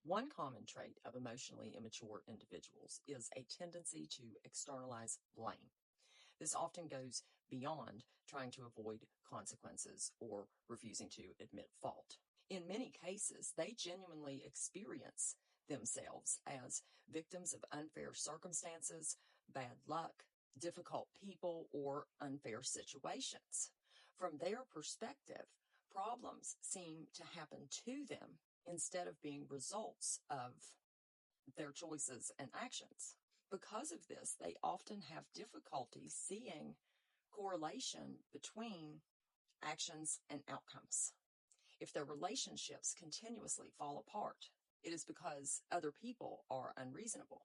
One common trait of emotionally immature individuals is a tendency to externalize blame. This often goes beyond trying to avoid consequences or refusing to admit fault. In many cases, they genuinely experience themselves as victims of unfair circumstances, bad luck, difficult people, or unfair situations. From their perspective, problems seem to happen to them instead of being results of their choices and actions. Because of this, they often have difficulty seeing correlation between actions and outcomes. If their relationships continuously fall apart, it is because other people are unreasonable.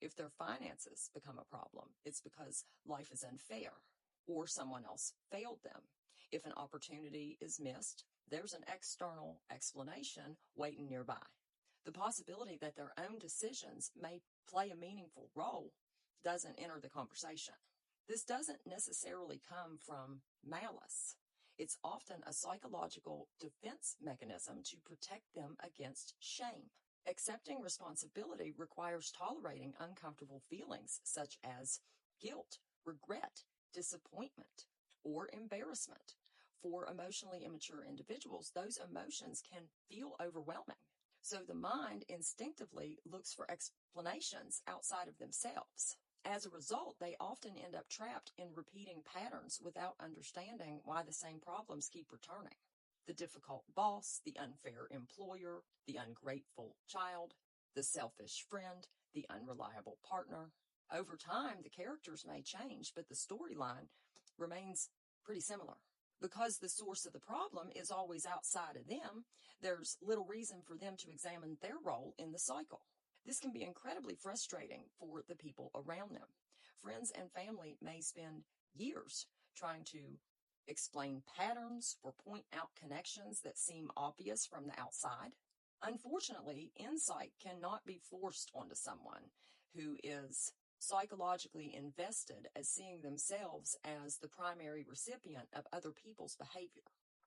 If their finances become a problem, it's because life is unfair or someone else failed them. If an opportunity is missed, there's an external explanation waiting nearby. The possibility that their own decisions may play a meaningful role doesn't enter the conversation. This doesn't necessarily come from malice. It's often a psychological defense mechanism to protect them against shame. Accepting responsibility requires tolerating uncomfortable feelings such as guilt, regret, disappointment, or embarrassment. For emotionally immature individuals, those emotions can feel overwhelming. So the mind instinctively looks for explanations outside of themselves. As a result, they often end up trapped in repeating patterns without understanding why the same problems keep returning. The difficult boss, the unfair employer, the ungrateful child, the selfish friend, the unreliable partner. Over time, the characters may change, but the storyline remains pretty similar. Because the source of the problem is always outside of them, there's little reason for them to examine their role in the cycle. This can be incredibly frustrating for the people around them. Friends and family may spend years trying to explain patterns or point out connections that seem obvious from the outside. Unfortunately, insight cannot be forced onto someone who is psychologically invested as seeing themselves as the primary recipient of other people's behavior,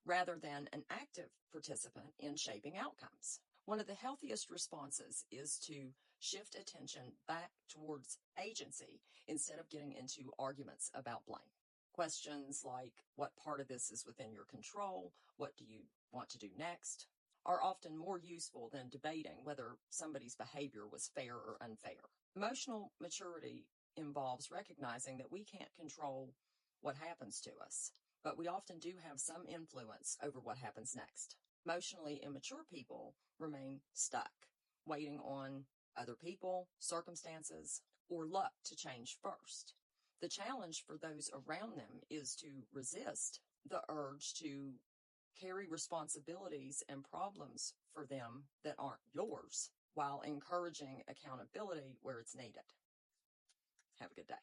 rather than an active participant in shaping outcomes. One of the healthiest responses is to shift attention back towards agency instead of getting into arguments about blame. Questions like, what part of this is within your control? What do you want to do next? Are often more useful than debating whether somebody's behavior was fair or unfair. Emotional maturity involves recognizing that we can't control what happens to us, but we often do have some influence over what happens next. Emotionally immature people remain stuck, waiting on other people, circumstances, or luck to change first. The challenge for those around them is to resist the urge to carry responsibilities and problems for them that aren't yours, while encouraging accountability where it's needed. Have a good day.